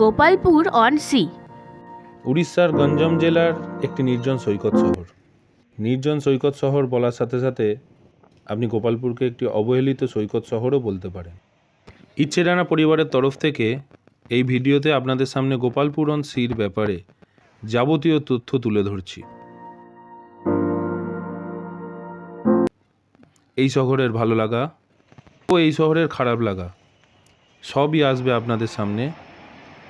Gopalpur on C. উড়িষ্যার গঞ্জাম জেলার একটি নির্জন সৈকত শহর। নির্জন সৈকত শহর বলার সাথে সাথে আপনি গোপালপুরকে একটি অবহেলিত সৈকত শহরও বলতে পারেন। ইচ্ছেডানা পরিবারের তরফ থেকে এই ভিডিওতে আপনাদের সামনে গোপালপুর অন সির ব্যাপারে যাবতীয় তথ্য তুলে ধরছি। এই শহরের ভালো লাগা ও এই শহরের খারাপ লাগা সবই আসবে আপনাদের সামনে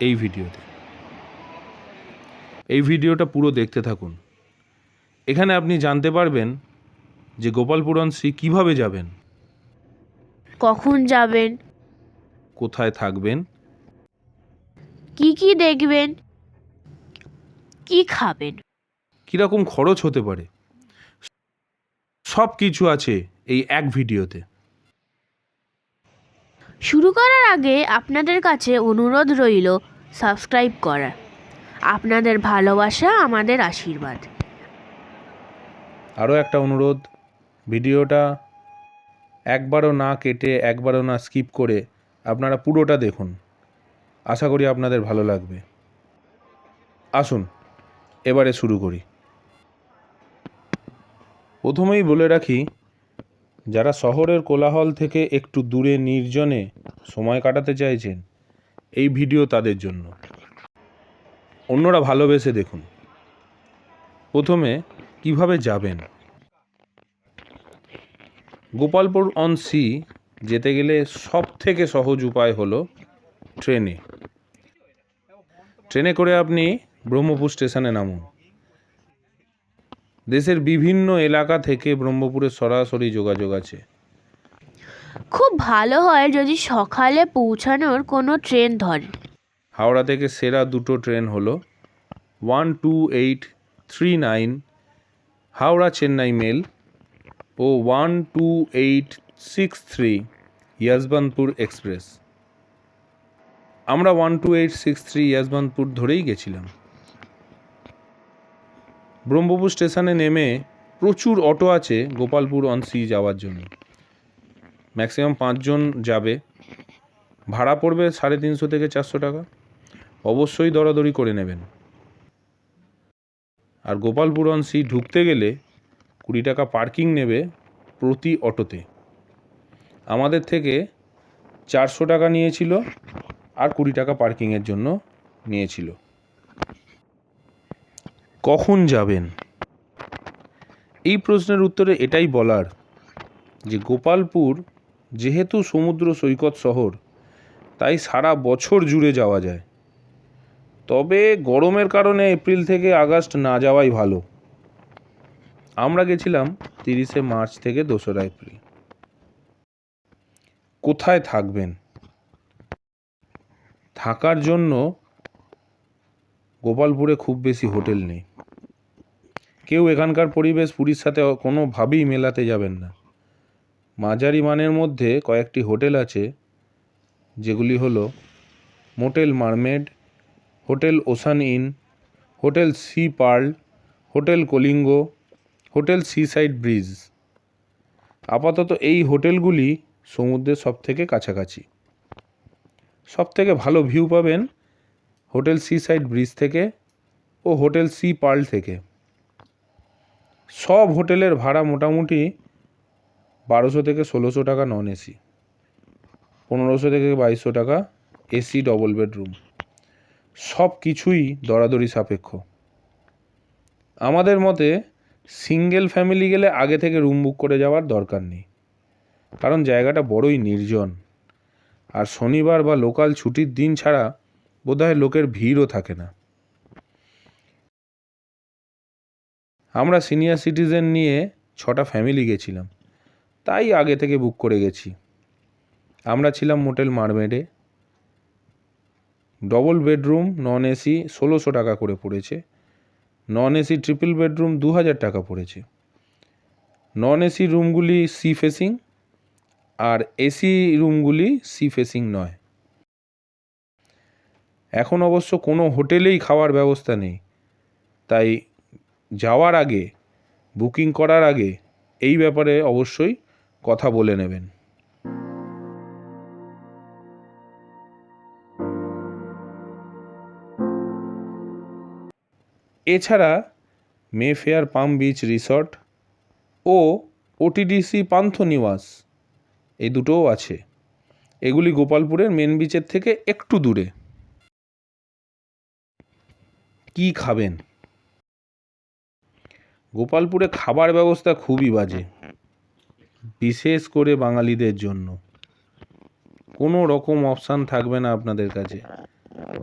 এই ভিডিওতে। এই ভিডিওটা পুরো দেখতে থাকুন। এখানে আপনি জানতে পারবেন যে গোপালপুর অন সি কীভাবে যাবেন, কখন যাবেন, কোথায় থাকবেন, কি কি দেখবেন, কি খাবেন, কীরকম খরচ হতে পারে, সব কিছু আছে এই এক ভিডিওতে। শুরু করার আগে আপনাদের কাছে অনুরোধ রইল সাবস্ক্রাইব করার। আপনাদের ভালোবাসা আমাদের আশীর্বাদ। আরও একটা অনুরোধ, ভিডিওটা একবারও না কেটে একবারও না স্কিপ করে আপনারা পুরোটা দেখুন। আশা করি আপনাদের ভালো লাগবে। আসুন এবারে শুরু করি। প্রথমেই বলে রাখি, যারা শহরের কোলাহল থেকে একটু দূরে নির্জনে সময় কাটাতে চাইছেন, এই ভিডিও তাদের জন্য। অন্যরা ভালোবেসে দেখুন। প্রথমে কিভাবে যাবেন। গোপালপুর অন সি যেতে গেলে সব থেকে সহজ উপায় হলো ট্রেনে। ট্রেনে করে আপনি ব্রহ্মপুর স্টেশনে নামুন। দেশের বিভিন্ন এলাকা থেকে ব্রহ্মপুরে সরাসরি যোগাযোগ আছে। খুব ভালো হয় যদি সকালে পৌঁছানোর কোনো ট্রেন ধরেন। হাওড়া থেকে সেরা দুটো ট্রেন হলো 12839 হাওড়া চেন্নাই মেল ও 12863 ইয়াশবন্তপুর এক্সপ্রেস। আমরা 12863 ইয়াশবন্তপুর ধরেই গেছিলাম। ব্রহ্মপুর স্টেশনে নেমে প্রচুর অটো আছে গোপালপুর অন সি যাওয়ার জন্য। ম্যাক্সিমাম 5 জন যাবে। ভাড়া পড়বে 350 থেকে 400 টাকা। অবশ্যই দরাদরি করে নেবেন। আর গোপালপুর অন সি ঢুকতে গেলে 20 টাকা পার্কিং নেবে প্রতি অটোতে। আমাদের থেকে 400 টাকা নিয়েছিল আর 20 টাকা পার্কিংয়ের জন্য নিয়েছিল। কখন যাবেন? এই প্রশ্নের উত্তরে এটাই বলার যে গোপালপুর যেহেতু সমুদ্র সৈকত শহর, তাই সারা বছর জুড়ে যাওয়া যায়। তবে গরমের কারণে এপ্রিল থেকে আগস্ট না যাওয়াই ভালো। আমরা গেছিলাম 30শে মার্চ থেকে 2রা এপ্রিল। কোথায় থাকবেন? থাকার জন্য গোপালপুরে খুব বেশি হোটেল নেই। কেউ এখানকার পরিবেশ পুরীর সাথে কোনোভাবেই মেলাতে যাবেন না। মাঝারি মানের মধ্যে কয়েকটি হোটেল আছে, যেগুলি হলো motel mermaid, hotel ocean inn, hotel sea pearl, hotel Kalinga, hotel seaside bridge. আপাতত এই হোটেলগুলি সমুদ্রের সবথেকে কাছাকাছি। সবথেকে ভালো ভিউ পাবেন হোটেল সিসাইড ব্রিজ থেকে ও হোটেল সি পার্ল থেকে। সব হোটেলের ভাড়া মোটামুটি 1200 থেকে 1600 টাকা নন এসি, 1500 থেকে 2200 টাকা এসি ডবল বেডরুম। সব কিছুই দরাদরি সাপেক্ষ। আমাদের মতে সিঙ্গেল ফ্যামিলি গেলে আগে থেকে রুম বুক করে যাওয়ার দরকার নেই, কারণ জায়গাটা বড়ই নির্জন। আর শনিবার বা লোকাল ছুটির দিন ছাড়া বোধহয় লোকের ভিড়ও থাকে না। আমরা সিনিয়র সিটিজেন নিয়ে 6টা ফ্যামিলি গেছিলাম, তাই আগে থেকে বুক করে গেছি। আমরা ছিলাম মোটেল মারমেডে। ডবল বেডরুম নন এসি 1600 টাকা করে পড়েছে। নন এসি ট্রিপল বেডরুম 2000 টাকা পড়েছে। নন এসি রুমগুলি সি ফেসিং আর এসি রুমগুলি সি ফেসিং নয়। এখন অবশ্য কোনো হোটেলেই খাওয়ার ব্যবস্থা নেই, তাই যাওয়ার আগে, বুকিং করার আগে এই ব্যাপারে অবশ্যই কথা বলে নেবেন। এছাড়া মেফেয়ার পাম বিচ রিসর্ট ও ওটিডিসি পান্থনিবাস এই দুটোও আছে। এগুলি গোপালপুরের মেন বিচের থেকে একটু দূরে। কি খাবেন? গোপালপুরে খাবার ব্যবস্থা খুবই বাজে, বিশেষ করে বাঙালিদের জন্য। কোনো রকম অপশান থাকবে না আপনাদের কাছে।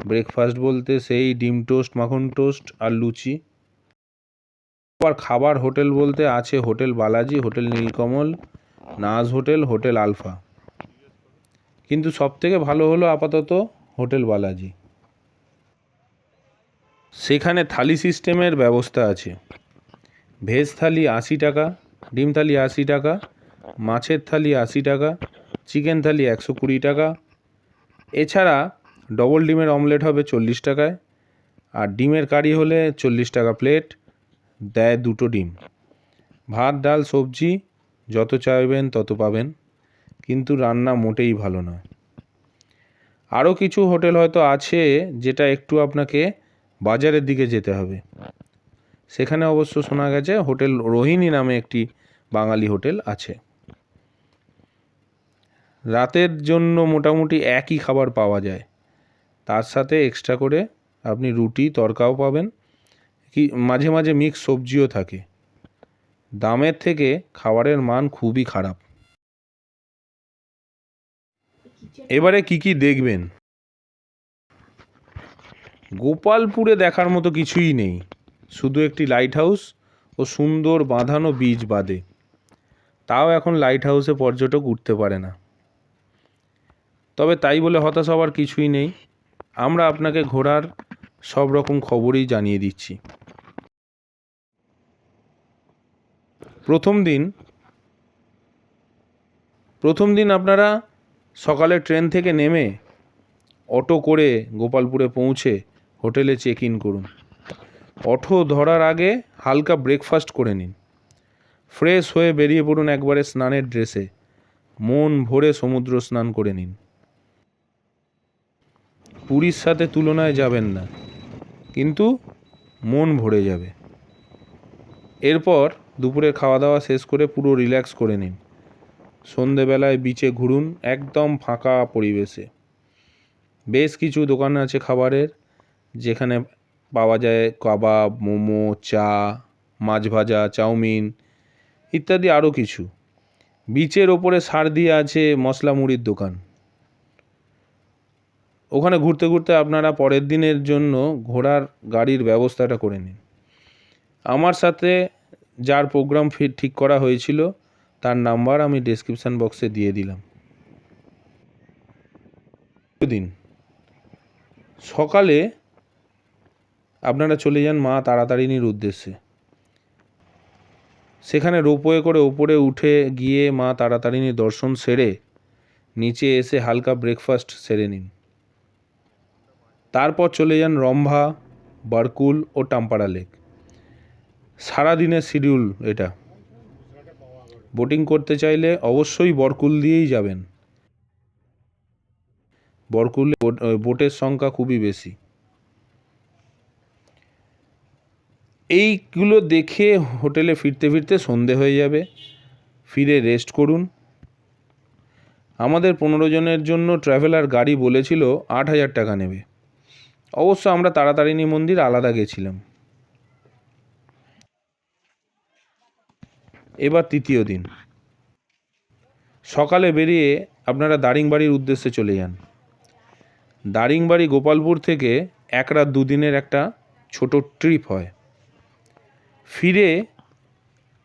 ব্রেকফাস্ট বলতে সেই ডিম টোস্ট, মাখন টোস্ট আর লুচি। আবার খাবার হোটেল বলতে আছে হোটেল বালাজি, হোটেল নীলকমল, নাজ হোটেল, হোটেল আলফা। কিন্তু সবথেকে ভালো হলো আপাতত হোটেল বালাজি। সেখানে থালি সিস্টেমের ব্যবস্থা আছে। ভেজ থালি 80 টাকা, ডিম থালি 80 টাকা, মাছের থালি 80 টাকা, চিকেন থালি 120 টাকা। এছাড়া ডবল ডিমের অমলেট হবে 40 টাকায়, আর ডিমের কারি হলে 40 টাকা প্লেট, দেয় 2টো ডিম। ভাত, ডাল, সবজি যত চাইবেন তত পাবেন, কিন্তু রান্না মোটেই ভালো নয়। আরও কিছু হোটেল হয়তো আছে যেটা একটু আপনাকে বাজারের দিকে যেতে হবে। সেখানে অবশ্য শোনা গেছে হোটেল রোহিণী নামে একটি বাঙালি হোটেল আছে। রাতের জন্য মোটামুটি একই খাবার পাওয়া যায়, তার সাথে এক্সট্রা করে আপনি রুটি তড়কাও পাবেন, কি মাঝে মাঝে মিক্স সবজিও থাকে। দামের থেকে খাবারের মান খুবই খারাপ। এবারে কি দেখবেন? গোপালপুরে দেখার মতো কিছুই নেই, শুধু একটি লাইট হাউস ও সুন্দর বাঁধানো বীজ বাদে। তাও এখন লাইট হাউসে পর্যটক উঠতে পারে না। তবে তাই বলে হতাশ হওয়ার কিছুই নেই, আমরা আপনাকে ঘোরার সব রকম খবরই জানিয়ে দিচ্ছি। প্রথম দিন আপনারা সকালে ট্রেন থেকে নেমে অটো করে গোপালপুরে পৌঁছে হোটেলে চেক ইন করুন। অটো ধরার আগে হালকা ব্রেকফাস্ট করে নিন। ফ্রেশ হয়ে বেরিয়ে পড়ুন একবারে স্নানের ড্রেসে। মন ভরে সমুদ্র স্নান করে নিন। পুরীর সাথে তুলনায় যাবেন না, কিন্তু মন ভরে যাবে। এরপর দুপুরে খাওয়া দাওয়া শেষ করে পুরো রিল্যাক্স করে নিন। সন্ধেবেলায় বিচে ঘুরুন একদম ফাঁকা পরিবেশে। বেশ কিছু দোকান আছে খাবারের, যেখানে পাওয়া যায় কাবাব, মোমো, চা, মাছ ভাজা, চাউমিন ইত্যাদি আরও কিছু। বিচের ওপরে সার দিয়ে আছে মশলা মুড়ির দোকান। ওখানে ঘুরতে ঘুরতে আপনারা পরের দিনের জন্য ঘোড়ার গাড়ির ব্যবস্থাটা করে নিন। আমার সাথে যার প্রোগ্রাম ঠিক করা হয়েছিল তার নাম্বার আমি ডেসক্রিপশান বক্সে দিয়ে দিলাম। দিন সকালে আপনারা চলে যান মা তারাতারিণীর উদ্দেশ্যে। সেখানে রোপওয়ে করে ওপরে উঠে গিয়ে মা তারাতারিণীর দর্শন সেরে নিচে এসে হালকা ব্রেকফাস্ট সেরে নিন। তারপর চলে যান রম্ভা, বারকুল ও টাম্পারা লেক। সারাদিনের শিডিউল এটা। বোটিং করতে চাইলে অবশ্যই বরকুল দিয়েই যাবেন। বরকুলে বোটের সংখ্যা খুবই বেশি। এইগুলো দেখে হোটেলে ফিরতে ফিরতে সন্ধে হয়ে যাবে। ফিরে রেস্ট করুন। আমাদের 15 জনের জন্য ট্রাভেলার গাড়ি বলেছিল 8,000 টাকা নেবে। অবশ্য আমরা তারাতারিণী মন্দির আলাদা গেছিলাম। এবার তৃতীয় দিন সকালে বেরিয়ে আপনারা দারিংবাড়ির উদ্দেশ্যে চলে যান। দারিংবাড়ি গোপালপুর থেকে 1 রাত 2 দিনের একটা ছোট ট্রিপ হয়। ফিরে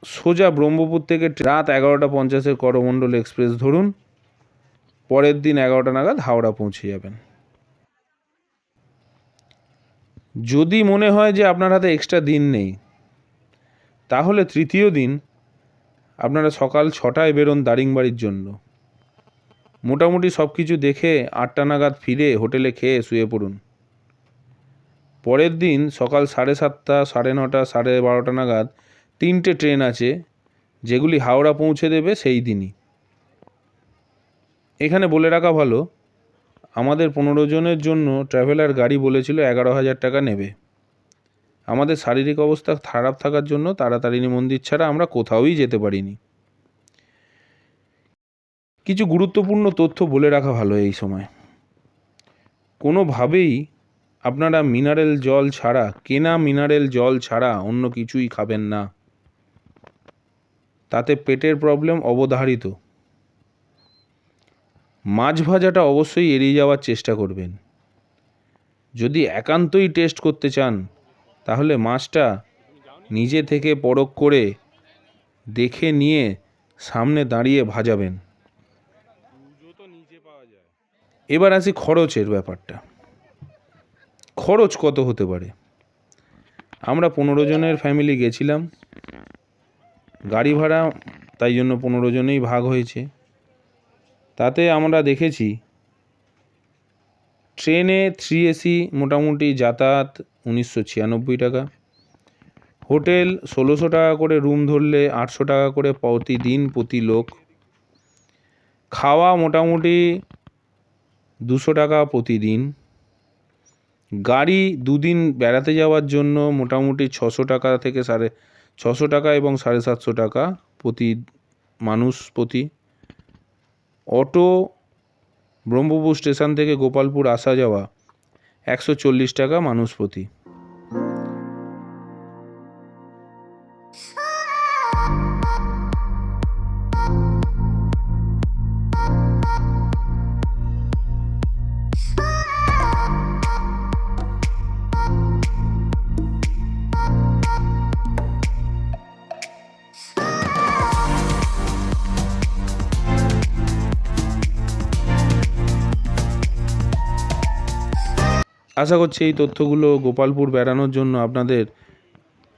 সোজা ব্রহ্মপুর থেকে রাত 11:50 করমণ্ডল এক্সপ্রেস ধরুন। পরের দিন 11টা নাগাদ হাওড়া পৌঁছে যাবেন। যদি মনে হয় যে আপনার হাতে এক্সট্রা দিন নেই, তাহলে তৃতীয় দিন আপনারা সকাল 6টায় বেরোন দারিংবাড়ির জন্য। মোটামুটি সব কিছু দেখে 8টা নাগাদ ফিরে হোটেলে খেয়ে শুয়ে পড়ুন। পরের দিন সকাল 7:30, 9:30, 12:30 নাগাদ 3টে ট্রেন আছে, যেগুলি হাওড়া পৌঁছে দেবে সেই দিনই। এখানে বলে রাখা ভালো, আমাদের 15 জনের জন্য ট্রাভেলার গাড়ি বলেছিল 11,000 টাকা নেবে। আমাদের শারীরিক অবস্থা খারাপ থাকার জন্য তারাতারিণী মন্দির ছাড়া আমরা কোথাওই যেতে পারিনি। কিছু গুরুত্বপূর্ণ তথ্য বলে রাখা ভালো এই সময়। কোনোভাবেই আপনারা মিনারেল জল ছাড়া, কেনা মিনারেল জল ছাড়া অন্য কিছুই খাবেন না, তাতে পেটের প্রবলেম অবধারিত। মাছ ভাজাটা অবশ্যই এড়িয়ে যাওয়ার চেষ্টা করবেন। যদি একান্তই টেস্ট করতে চান তাহলে মাছটা নিজে থেকে পরখ করে দেখে নিয়ে সামনে দাঁড়িয়ে ভাজাবেন। এবার আসি খরচের ব্যাপারটা। খরচ কত হতে পারে? আমরা 15 জনের ফ্যামিলি গেছিলাম, গাড়ি ভাড়া তাই জন্য 15 জনেই ভাগ হয়েছে। তাতে আমরা দেখেছি ট্রেনে 3 AC মোটামুটি যাতায়াত 1996 টাকা, হোটেল 1600 টাকা করে রুম ধরলে 800 টাকা করে প্রতিদিন প্রতি লোক, খাওয়া মোটামুটি 200 টাকা প্রতিদিন, গাড়ি দুদিন বেড়াতে যাওয়ার জন্য মোটামুটি 600 টাকা থেকে 650 টাকা এবং 750 টাকা প্রতি মানুষ প্রতি, অটো ব্রহ্মপুর স্টেশন থেকে গোপালপুর আসা যাওয়া 140 টাকা মানুষ প্রতি। আশা করছি এই তথ্যগুলো গোপালপুর বেড়ানোর জন্য আপনাদের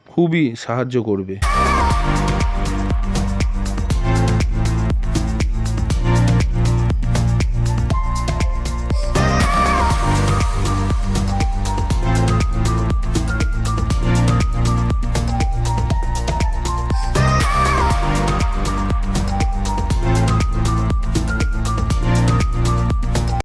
খুবই সাহায্য করবে।